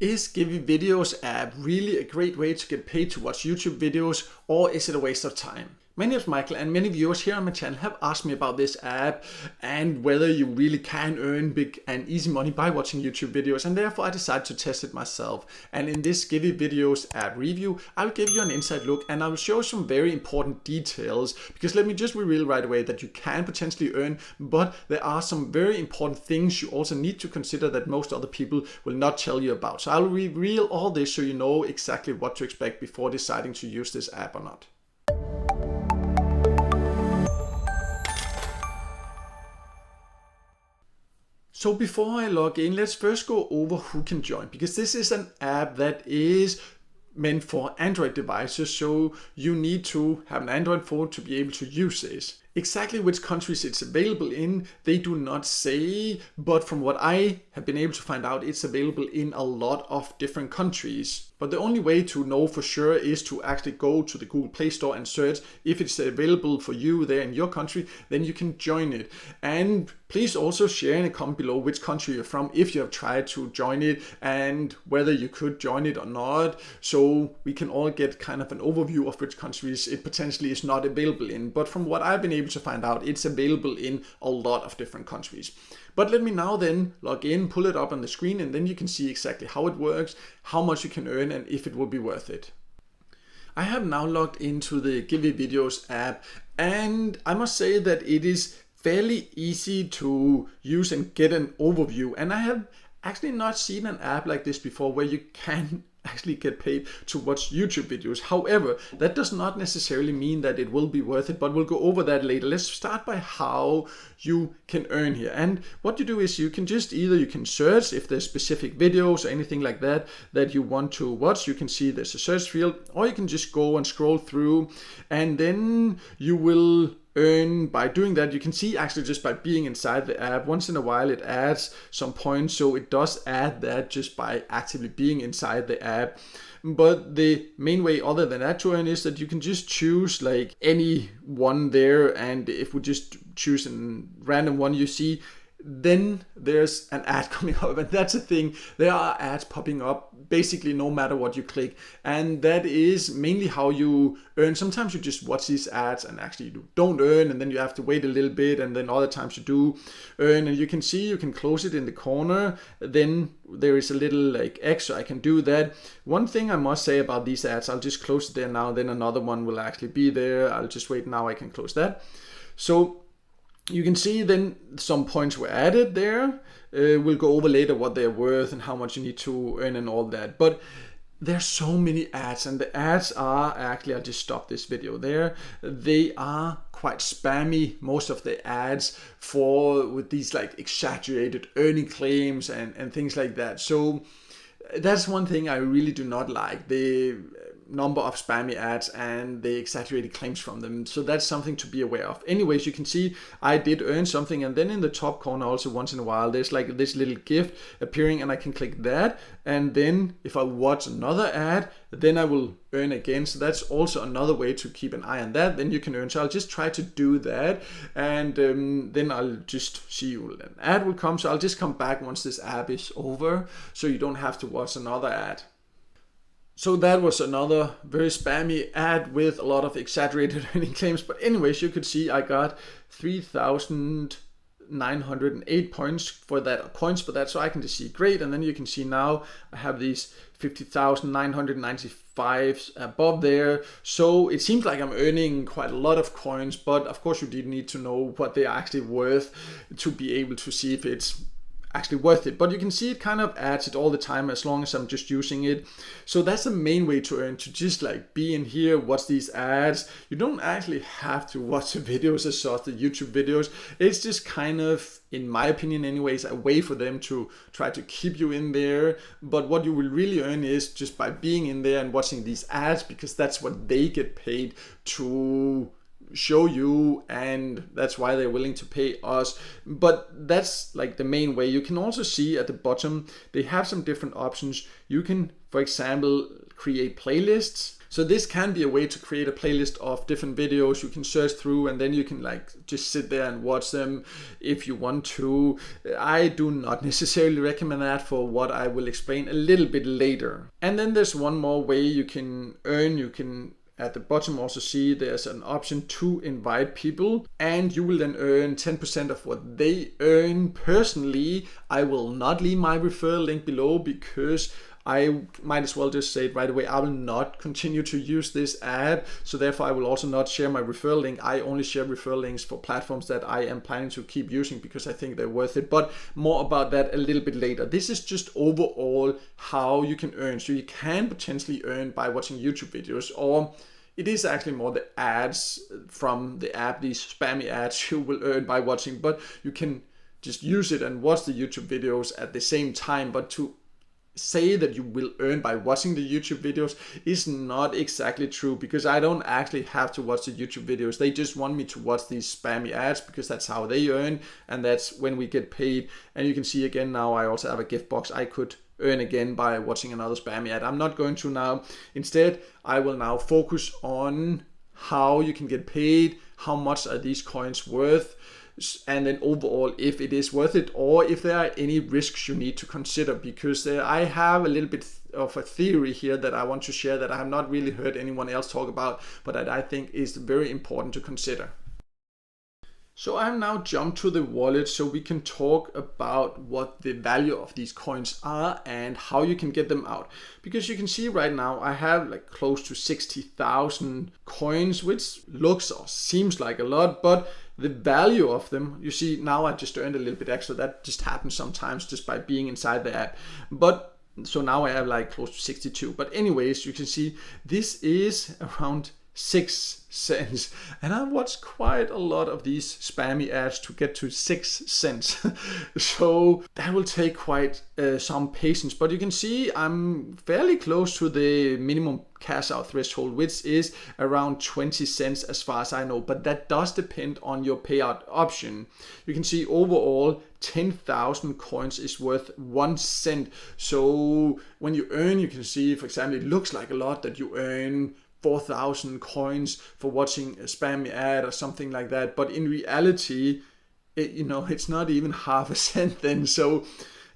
Is Givvy Videos app really a great way to get paid to watch YouTube videos, or is it a waste of time? My name is Michael, and many viewers here on my channel have asked me about this app and whether you really can earn big and easy money by watching YouTube videos, and therefore I decided to test it myself. And in this Givvy Videos app review, I'll give you an inside look and I will show some very important details, because let me just reveal right away that you can potentially earn, but there are some very important things you also need to consider that most other people will not tell you about. So I'll reveal all this so you know exactly what to expect before deciding to use this app or not. So before I log in, let's first go over who can join, because this is an app that is meant for Android devices, so you need to have an Android phone to be able to use this. Exactly which countries it's available in, they do not say, but from what I have been able to find out, it's available in a lot of different countries. But the only way to know for sure is to actually go to the Google Play Store and search if it's available for you there in your country, then you can join it. And please also share in a comment below which country you're from, if you have tried to join it and whether you could join it or not, so we can all get kind of an overview of which countries it potentially is not available in. But from what I've been able to find out, it's available in a lot of different countries. But let me now then log in, pull it up on the screen, and then you can see exactly how it works, how much you can earn, and if it will be worth it. I have now logged into the Givvy Videos app, and I must say that it is fairly easy to use and get an overview. And I have actually not seen an app like this before where you can actually get paid to watch YouTube videos. However, that does not necessarily mean that it will be worth it, but we'll go over that later. Let's start by how you can earn here. And what you do is you can just you can search if there's specific videos or anything like that that you want to watch. You can see there's a search field, or you can just go and scroll through, and then you will earn by doing that. You can see actually just by being inside the app, once in a while it adds some points, so it does add that just by actively being inside the app. But the main way other than that to earn is that you can just choose like any one there, and if we just choose a random one you see, then there's an ad coming up, and that's the thing, there are ads popping up basically no matter what you click, and that is mainly how you earn. Sometimes you just watch these ads and actually you don't earn, and then you have to wait a little bit, and then other times you do earn. And you can see you can close it in the corner, then there is a little like X, so I can do that. One thing I must say about these ads, I'll just close it there now, then another one will actually be there. I'll just wait now, I can close that. So you can see then some points were added there. We'll go over later what they're worth and how much you need to earn and all that. But there's so many ads, and the ads are actually, I'll just stop this video there. They are quite spammy, most of the ads, with these like exaggerated earning claims and things like that. So that's one thing I really do not like, the number of spammy ads and the exaggerated claims from them. So that's something to be aware of. Anyways, you can see I did earn something, and then in the top corner also once in a while there's like this little gift appearing, and I can click that, and then if I watch another ad, then I will earn again. So that's also another way to keep an eye on that, then you can earn. So I'll just try to do that, and then I'll just see an ad will come. So I'll just come back once this app is over, so you don't have to watch another ad. So that was another very spammy ad with a lot of exaggerated earning claims. But anyways, you could see I got 3,908 points for that. So I can just see great. And then you can see now I have these 50,995 above there. So it seems like I'm earning quite a lot of coins, but of course you did need to know what they are actually worth to be able to see if it's actually worth it. But you can see it kind of adds it all the time as long as I'm just using it. So that's the main way to earn, to just like be in here, watch these ads. You don't actually have to watch the videos as such, the YouTube videos. It's just kind of, in my opinion anyways, a way for them to try to keep you in there. But what you will really earn is just by being in there and watching these ads, because that's what they get paid to show you, and that's why they're willing to pay us. But that's like the main way. You can also see at the bottom they have some different options. You can, for example, create playlists. So this can be a way to create a playlist of different videos you can search through, and then you can like just sit there and watch them if you want to. I do not necessarily recommend that for what I will explain a little bit later. And then there's one more way you can earn. You can at the bottom also see there's an option to invite people, and you will then earn 10% of what they earn. Personally, I will not leave my referral link below because I might as well just say it right away, I will not continue to use this app. So therefore I will also not share my referral link. I only share referral links for platforms that I am planning to keep using because I think they're worth it. But more about that a little bit later. This is just overall how you can earn. So you can potentially earn by watching YouTube videos, or it is actually more the ads from the app, these spammy ads you will earn by watching, but you can just use it and watch the YouTube videos at the same time. But to say that you will earn by watching the YouTube videos is not exactly true, because I don't actually have to watch the YouTube videos. They just want me to watch these spammy ads because that's how they earn, and that's when we get paid. And you can see again now I also have a gift box. I could earn again by watching another spammy ad. I'm not going to now. Instead, I will now focus on how you can get paid, how much are these coins worth, and then overall if it is worth it, or if there are any risks you need to consider, because I have a little bit of a theory here that I want to share that I have not really heard anyone else talk about, but that I think is very important to consider. So I've now jumped to the wallet so we can talk about what the value of these coins are and how you can get them out. Because you can see right now I have like close to 60,000 coins, which looks or seems like a lot, but the value of them, you see now I just earned a little bit extra. That just happens sometimes just by being inside the app. But so now I have like close to 62. But anyways, you can see this is around 6 cents, and I watched quite a lot of these spammy ads to get to 6 cents. So that will take quite some patience, but you can see I'm fairly close to the minimum cash out threshold, which is around 20 cents as far as I know, but that does depend on your payout option. You can see overall 10,000 coins is worth 1 cent. So when you earn, you can see, for example, it looks like a lot that you earn 4,000 coins for watching a spammy ad or something like that, but in reality it's not even half a cent then. So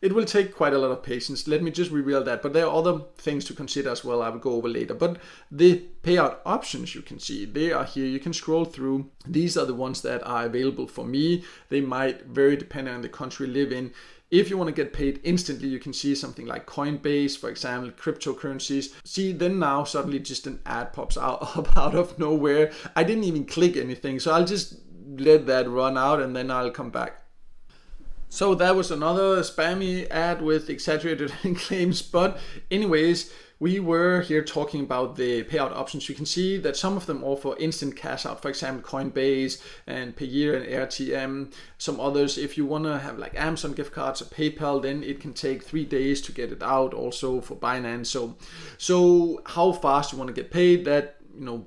it will take quite a lot of patience. Let me just reveal that, but there are other things to consider as well. I will go over later. But the payout options, you can see they are here. You can scroll through. These are the ones that are available for me. They might vary depending on the country you live in. If you want to get paid instantly, you can see something like Coinbase, for example, cryptocurrencies. See, then now suddenly just an ad pops up out of nowhere. I didn't even click anything, so I'll just let that run out and then I'll come back. So that was another spammy ad with exaggerated claims, but anyways, we were here talking about the payout options. You can see that some of them offer instant cash out, for example, Coinbase and Payeer and RTM. Some others, if you want to have like Amazon gift cards or PayPal, then it can take 3 days to get it out, also for Binance. So how fast you want to get paid, that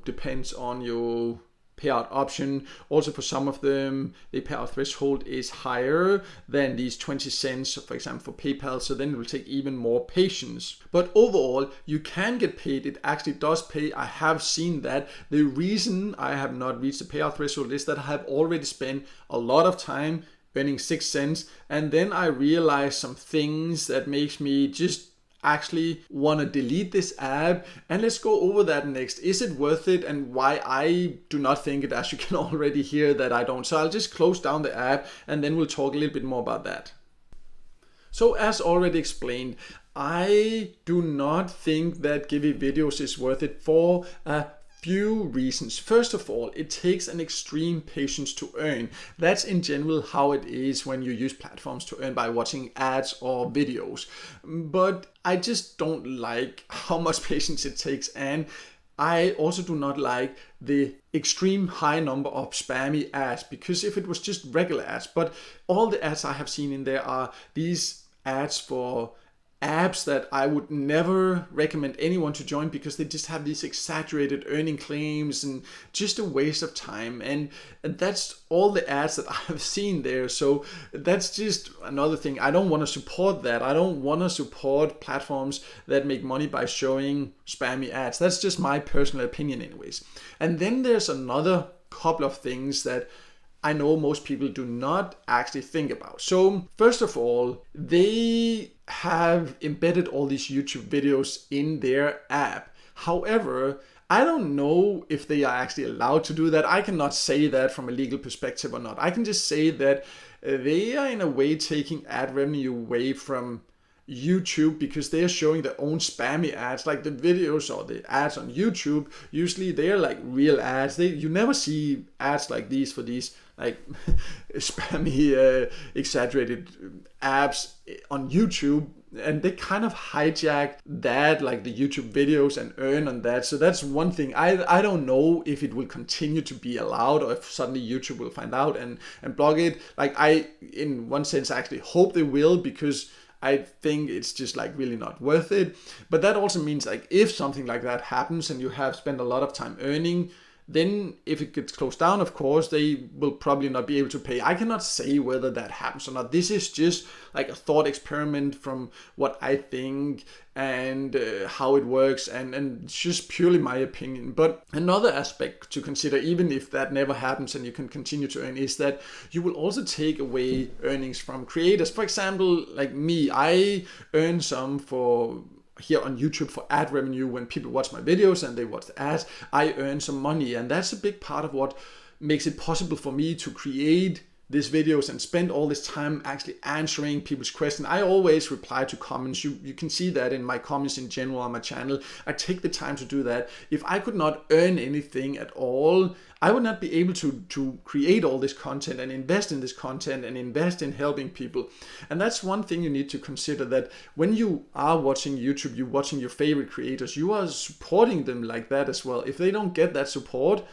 depends on your payout option. Also for some of them, the payout threshold is higher than these 20 cents, for example, for PayPal, so then it will take even more patience. But overall, you can get paid. It actually does pay. I have seen that. The reason I have not reached the payout threshold is that I have already spent a lot of time earning 6 cents, and then I realized some things that makes me just actually want to delete this app. And let's go over that next. Is it worth it, and why I do not think it, as you can already hear that I don't. So I'll just close down the app and then we'll talk a little bit more about that. So as already explained, I do not think that Givvy Videos is worth it for a few reasons. First of all, it takes an extreme patience to earn. That's in general how it is when you use platforms to earn by watching ads or videos. But I just don't like how much patience it takes, and I also do not like the extreme high number of spammy ads, because if it was just regular ads, but all the ads I have seen in there are these ads for apps that I would never recommend anyone to join because they just have these exaggerated earning claims and just a waste of time. And that's all the ads that I've seen there. So that's just another thing. I don't want to support that. I don't want to support platforms that make money by showing spammy ads. That's just my personal opinion anyways. And then there's another couple of things that I know most people do not actually think about. So first of all, they have embedded all these YouTube videos in their app. However, I don't know if they are actually allowed to do that. I cannot say that from a legal perspective or not. I can just say that they are in a way taking ad revenue away from YouTube because they are showing their own spammy ads. Like the videos or the ads on YouTube, usually they're like real ads. You never see ads like these for these like spammy exaggerated apps on YouTube, and they kind of hijack that, like the YouTube videos, and earn on that. So that's one thing. I don't know if it will continue to be allowed or if suddenly YouTube will find out and block it. Like I, in one sense, actually hope they will, because I think it's just like really not worth it. But that also means like if something like that happens and you have spent a lot of time earning, then if it gets closed down, of course, they will probably not be able to pay. I cannot say whether that happens or not. This is just like a thought experiment from what I think and how it works, and it's just purely my opinion. But another aspect to consider, even if that never happens and you can continue to earn, is that you will also take away earnings from creators. For example, like me, I earn some for here on YouTube for ad revenue. When people watch my videos and they watch the ads, I earn some money, and that's a big part of what makes it possible for me to create these videos and spend all this time actually answering people's questions. I always reply to comments. You can see that in my comments in general on my channel. I take the time to do that. If I could not earn anything at all, I would not be able to create all this content and invest in this content and invest in helping people. And that's one thing you need to consider, that when you are watching YouTube, you're watching your favorite creators, you are supporting them like that as well. If they don't get that support,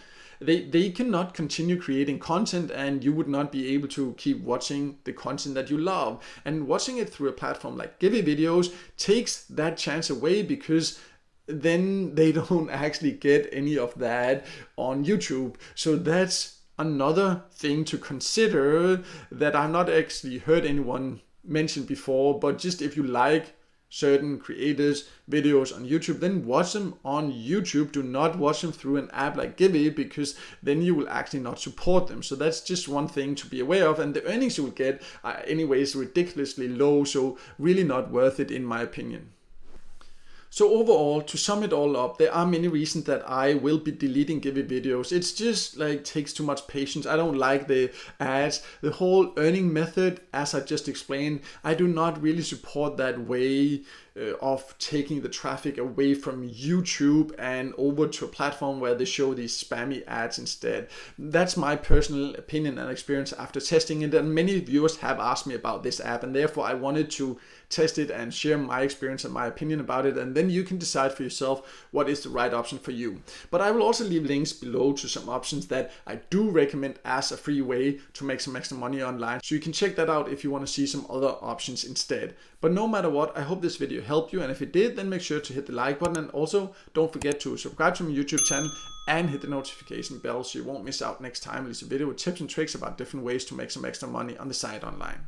they cannot continue creating content, and you would not be able to keep watching the content that you love. And watching it through a platform like Givvy Videos takes that chance away, because then they don't actually get any of that on YouTube. So that's another thing to consider that I've not actually heard anyone mention before. But just if you like certain creators' videos on YouTube, then watch them on YouTube. Do not watch them through an app like Givvy, because then you will actually not support them. So that's just one thing to be aware of. And the earnings you will get are anyways ridiculously low, so really not worth it in my opinion. So overall, to sum it all up, there are many reasons that I will be deleting Givvy Videos. It's just like takes too much patience. I don't like the ads. The whole earning method, as I just explained, I do not really support that way of taking the traffic away from YouTube and over to a platform where they show these spammy ads instead. That's my personal opinion and experience after testing it, and many viewers have asked me about this app, and therefore I wanted to test it and share my experience and my opinion about it, and then you can decide for yourself what is the right option for you. But I will also leave links below to some options that I do recommend as a free way to make some extra money online, so you can check that out if you want to see some other options instead. But no matter what, I hope this video helped you, and if it did, then make sure to hit the like button, and also don't forget to subscribe to my YouTube channel and hit the notification bell so you won't miss out next time I release a video with tips and tricks about different ways to make some extra money on the side online.